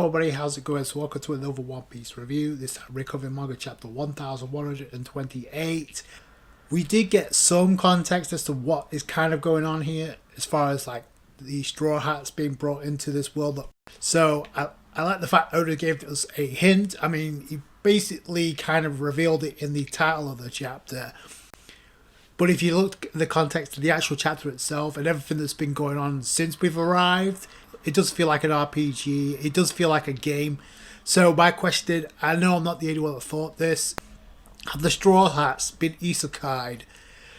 Hello everybody, how's it going? So welcome to another One Piece review. This time we're covering Manga chapter 1128. We did get some context as to what is kind of going on here as far as like the Straw Hats being brought into this world. So I like the fact Oda gave us a hint. I mean, he basically kind of revealed it in the title of the chapter. But if you look at the context of the actual chapter itself and everything that's been going on since we've arrived, it does feel like an RPG. It does feel like a game. So my question, I know I'm not the only one that thought this. Have the Straw Hats been Isekai'd?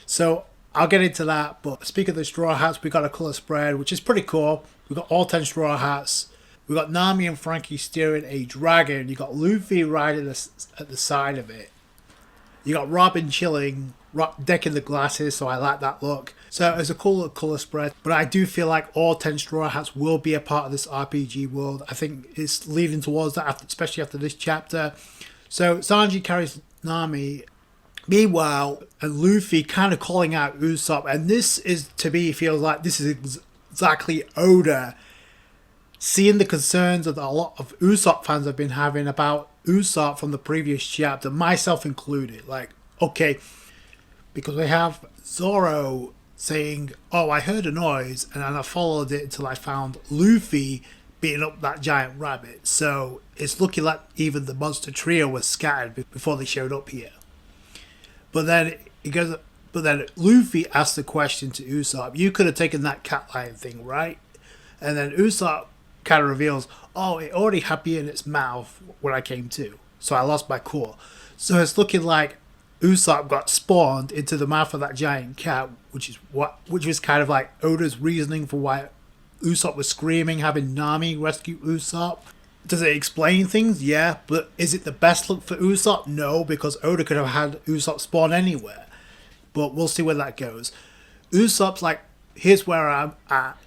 So I'll get into that. But speaking of the Straw Hats, we got a colour spread, which is pretty cool. We got all 10 Straw Hats. We got Nami and Frankie steering a dragon. You got Luffy riding at the side of it. You got Robin chilling, decking the glasses, so I like that look. So it's a cool little colour spread, but I do feel like all 10 Straw Hats will be a part of this RPG world. I think it's leading towards that, especially after this chapter. So Sanji carries Nami. Meanwhile, and Luffy kind of calling out Usopp, and this is, to me, feels like this is exactly Oda seeing the concerns that a lot of Usopp fans have been having about Usopp from the previous chapter, myself included. Like, okay, because we have Zoro saying, oh, I heard a noise and then I followed it until I found Luffy beating up that giant rabbit. So it's looking like even the monster trio was scattered before they showed up here. But then Luffy asked the question to Usopp, you could have taken that cat lion thing, right? And then Usopp kind of reveals, oh, it already had me in its mouth when I came to, so I lost my core. So it's looking like Usopp got spawned into the mouth of that giant cat, which was kind of like Oda's reasoning for why Usopp was screaming, having Nami rescue Usopp. Does it explain things? Yeah, but is it the best look for Usopp? No, because Oda could have had Usopp spawn anywhere. But we'll see where that goes. Usopp's like, here's where I'm at.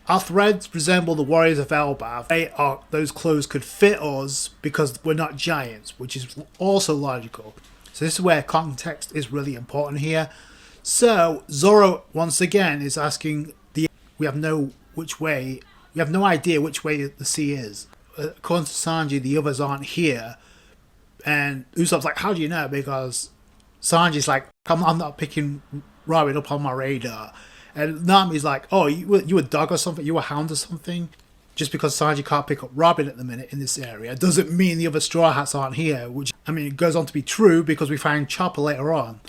Our threads resemble the warriors of Elbaf. Those clothes could fit us because we're not giants, which is also logical. So this is where context is really important here. So Zoro once again is asking we have no idea which way the sea is. According to Sanji, the others aren't here. And Usopp's like, how do you know? Because Sanji's like, I'm not picking Robin up on my radar. And Nami's like, oh, you a dog or something? You a hound or something? Just because Sanji can't pick up Robin at the minute in this area doesn't mean the other Straw Hats aren't here. Which, I mean, it goes on to be true because we find Chopper later on.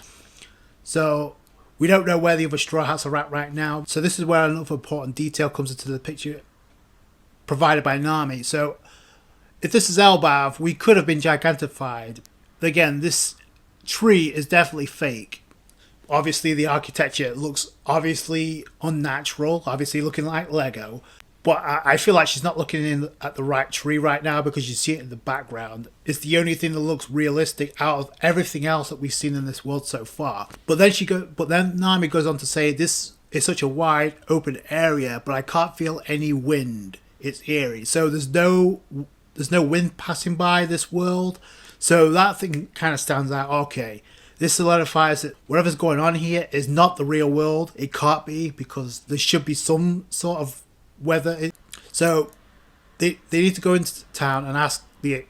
So we don't know where the other Straw Hats are at right now. So this is where another important detail comes into the picture provided by Nami. So if this is Elbaf, we could have been gigantified. Again, this tree is definitely fake. Obviously, the architecture looks obviously unnatural, obviously looking like Lego. But I feel like she's not looking at the right tree right now because you see it in the background. It's the only thing that looks realistic out of everything else that we've seen in this world so far. But then Nami goes on to say this is such a wide open area, but I can't feel any wind. It's eerie. So there's no wind passing by this world. So that thing kind of stands out. Okay. This solidifies that whatever's going on here is not the real world. It can't be because there should be some sort of weather. So they need to go into town and ask the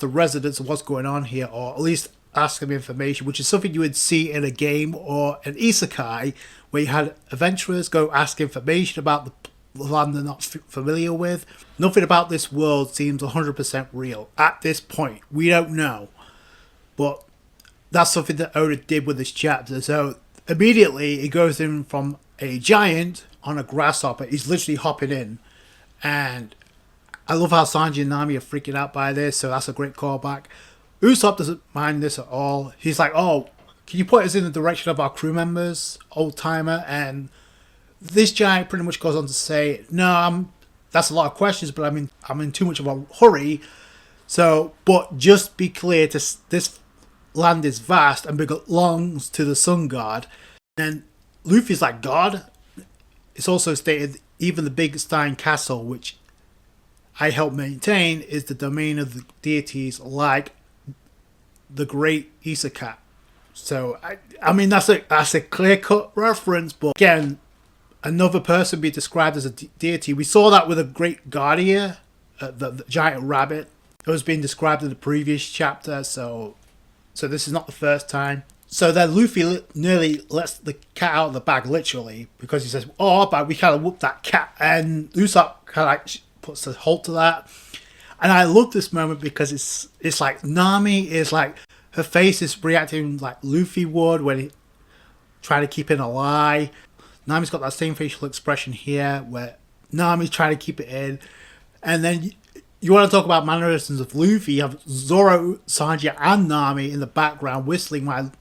residents of what's going on here, or at least ask them information, which is something you would see in a game or an isekai where you had adventurers go ask information about the land they're not familiar with. Nothing about this world seems 100% real at this point. We don't know. But that's something that Oda did with this chapter. So immediately it goes in from a giant on a grasshopper. He's literally hopping in. And I love how Sanji and Nami are freaking out by this. So that's a great callback. Usopp doesn't mind this at all. He's like, oh, can you point us in the direction of our crew members, old timer? And this giant pretty much goes on to say, no, that's a lot of questions, but I'm in too much of a hurry. So, but just be clear, this land is vast and belongs to the Sun God. And Luffy's like, God? It's also stated even the Big Stein Castle, which I help maintain, is the domain of the deities like the Great Isekai'd. So I mean that's a clear-cut reference, but again, another person be described as a deity. We saw that with a Great Guardian the giant rabbit. It was being described in the previous chapter, so this is not the first time. So then Luffy nearly lets the cat out of the bag, literally, because he says, "Oh, but we kind of whooped that cat," and Usopp kind of like puts a halt to that. And I love this moment because it's like Nami is like, her face is reacting like Luffy would when he trying to keep in a lie. Nami's got that same facial expression here where Nami's trying to keep it in. And then you want to talk about mannerisms of Luffy, you have Zoro, Sanji and Nami in the background whistling while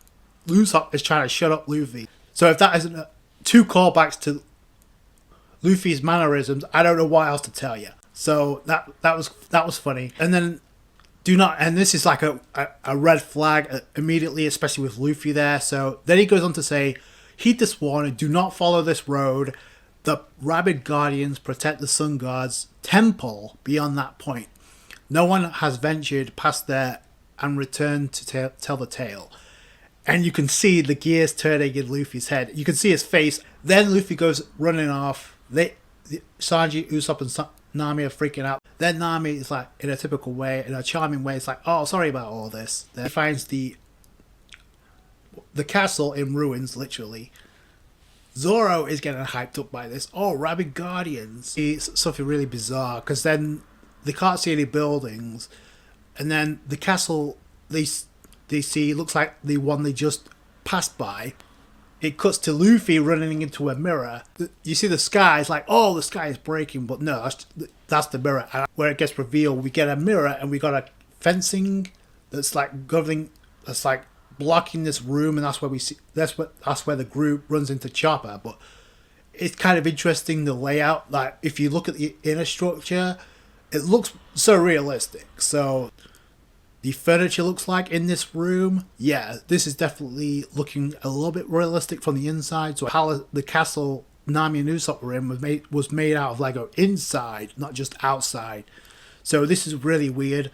Usopp is trying to shut up Luffy. So if that isn't two callbacks to Luffy's mannerisms, I don't know what else to tell you. So that was funny. And then and this is like a red flag immediately, especially with Luffy there. So then he goes on to say, "Heed this warning, do not follow this road. The rabid guardians protect the sun god's temple beyond that point. No one has ventured past there and returned to tell the tale." And you can see the gears turning in Luffy's head. You can see his face. Then Luffy goes running off. Sanji, Usopp and Nami are freaking out. Then Nami is like, in a typical way, in a charming way, it's like, "Oh, sorry about all this." Then he finds the castle in ruins, literally. Zoro is getting hyped up by this. "Oh, rabid guardians." It's something really bizarre, because then they can't see any buildings. And then the castle they see looks like the one they just passed by. It cuts to Luffy running into a mirror. You see the sky, it's like, oh, the sky is breaking, but no, that's the mirror. And where it gets revealed, we get a mirror and we got a fencing that's like governing, that's like blocking this room, and that's where we see that's where the group runs into Chopper. But it's kind of interesting, the layout. Like if you look at the inner structure, it looks so realistic. So the furniture looks like in this room, yeah, this is definitely looking a little bit realistic from the inside. So how the castle Nami and Usopp were in was made out of Lego inside, not just outside. So this is really weird.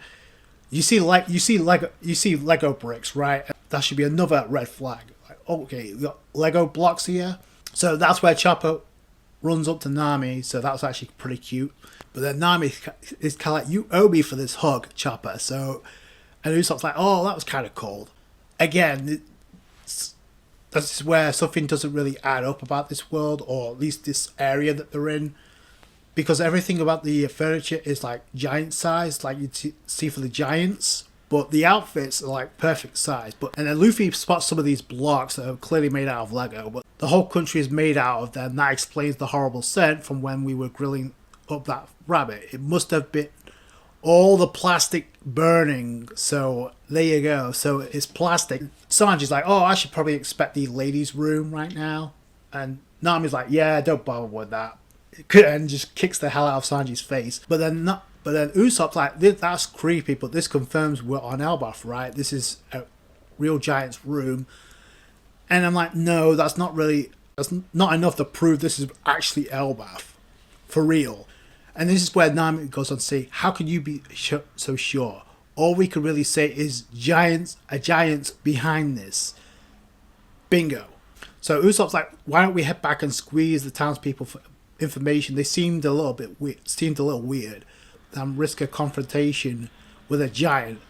You see Lego bricks, right? That should be another red flag. Like, okay, we got Lego blocks here. So that's where Chopper runs up to Nami. So that's actually pretty cute. But then Nami is kind of like, "You owe me for this hug, Chopper." And Usopp's like, "Oh, that was kind of cold." Again, that's where something doesn't really add up about this world, or at least this area that they're in. Because everything about the furniture is like giant size, like you see for the giants. But the outfits are like perfect size. And then Luffy spots some of these blocks that are clearly made out of Lego. But the whole country is made out of them. That explains the horrible scent from when we were grilling up that rabbit. It must have been all the plastic burning. So there you go. So it's plastic. Sanji's like, "Oh, I should probably expect the ladies' room right now." And Nami's like, "Yeah, don't bother with that." And just kicks the hell out of Sanji's face. But then Usopp's like, "That's creepy, but this confirms we're on Elbaf, right? This is a real giant's room." And I'm like, no, that's not enough to prove this is actually Elbaf. For real. And this is where Nami goes on to say, "How can you be so sure? All we can really say is a giant behind this." Bingo. So Usopp's like, "Why don't we head back and squeeze the townspeople for information? They seemed a little weird. And risk a confrontation with a giant."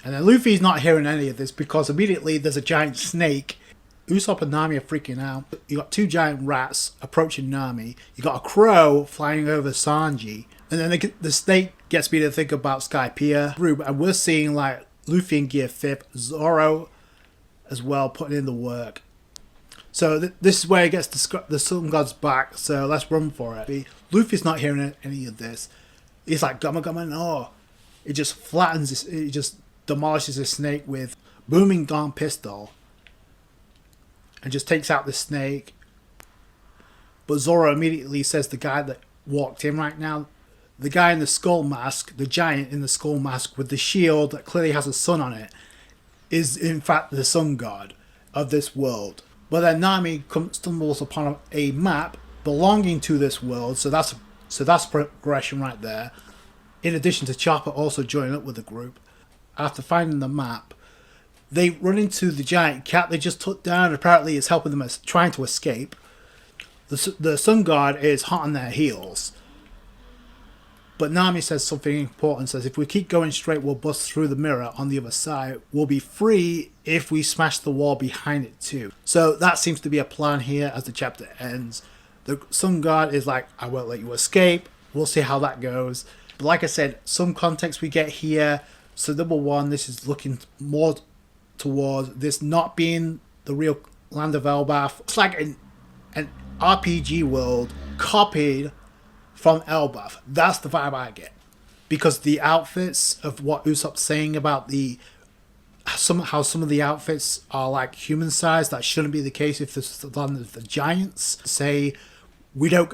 And then Luffy's not hearing any of this because immediately there's a giant snake. Usopp and Nami are freaking out. You got two giant rats approaching Nami. You got a crow flying over Sanji. And then the snake gets me to think about Skypiea. And we're seeing like Luffy in Gear 5, Zoro as well putting in the work. So this is where it gets the Sun God's back. So let's run for it. Luffy's not hearing any of this. He's like, "Gama, no." It just flattens it just demolishes the snake with booming gun pistol. And just takes out the snake. But Zoro immediately says the guy that walked in right now, the guy in the skull mask, the giant in the skull mask with the shield that clearly has a sun on it, is in fact the sun god of this world. But then Nami stumbles upon a map belonging to this world, so that's progression right there. In addition to Chopper also joining up with the group. After finding the map, they run into the giant cat they just took down. Apparently it's helping them trying to escape. The sun god is hot on their heels. But Nami says something important, says if we keep going straight we'll bust through the mirror on the other side. We'll be free if we smash the wall behind it too. So that seems to be a plan here as the chapter ends. The Sun God is like, I won't let you escape. We'll see how that goes. But like I said, some context we get here. So number one, this is looking more towards this not being the real land of Elbaf. It's like an RPG world copied from Elbaf. That's the vibe I get. Because the outfits of what Usopp's saying about how some of the outfits are like human sized, that shouldn't be the case if this is the land of the giants. Say we don't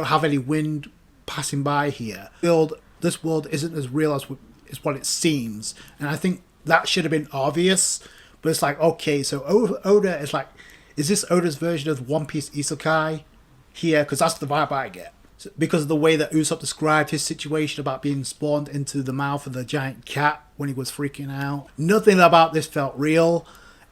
have any wind passing by here. This world isn't as real as what it seems, and I think that should have been obvious. But it's like, okay, so Oda is like, is this Oda's version of One Piece Isekai here? Because that's the vibe I get. So, because of the way that Usopp described his situation about being spawned into the mouth of the giant cat when he was freaking out. Nothing about this felt real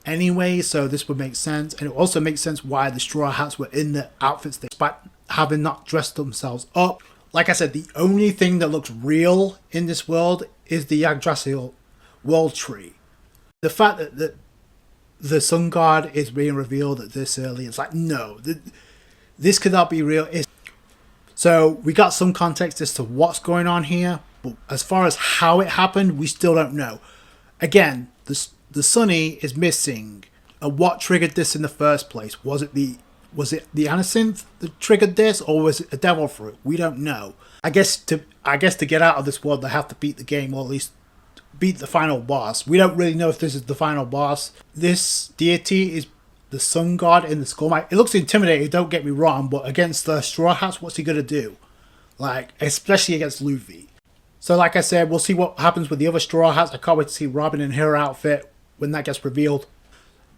anyway, so this would make sense. And it also makes sense why the Straw Hats were in the outfits despite having not dressed themselves up. Like I said, the only thing that looks real in this world is the Yggdrasil world tree. The fact that the Sun God is being revealed at this early, it's like, no, this could not be real. So we got some context as to what's going on here, but as far as how it happened, we still don't know. Again, the Sunny is missing. What triggered this in the first place? Was it the Anacinth that triggered this, or was it a devil fruit? We don't know. I guess to get out of this world, they have to beat the game, or at least beat the final boss. We don't really know if this is the final boss. This deity is the Sun God in the Skull Mine. It looks intimidating, don't get me wrong, but against the Straw Hats, what's he gonna do? Like, especially against Luffy. So like I said, we'll see what happens with the other Straw Hats. I can't wait to see Robin in her outfit when that gets revealed.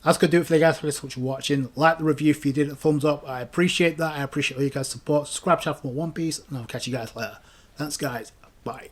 That's going to do it for the guys. Thanks so much for watching. Like the review if you did it. Thumbs up. I appreciate that. I appreciate all you guys' support. Subscribe to the channel for more One Piece. And I'll catch you guys later. Thanks guys. Bye.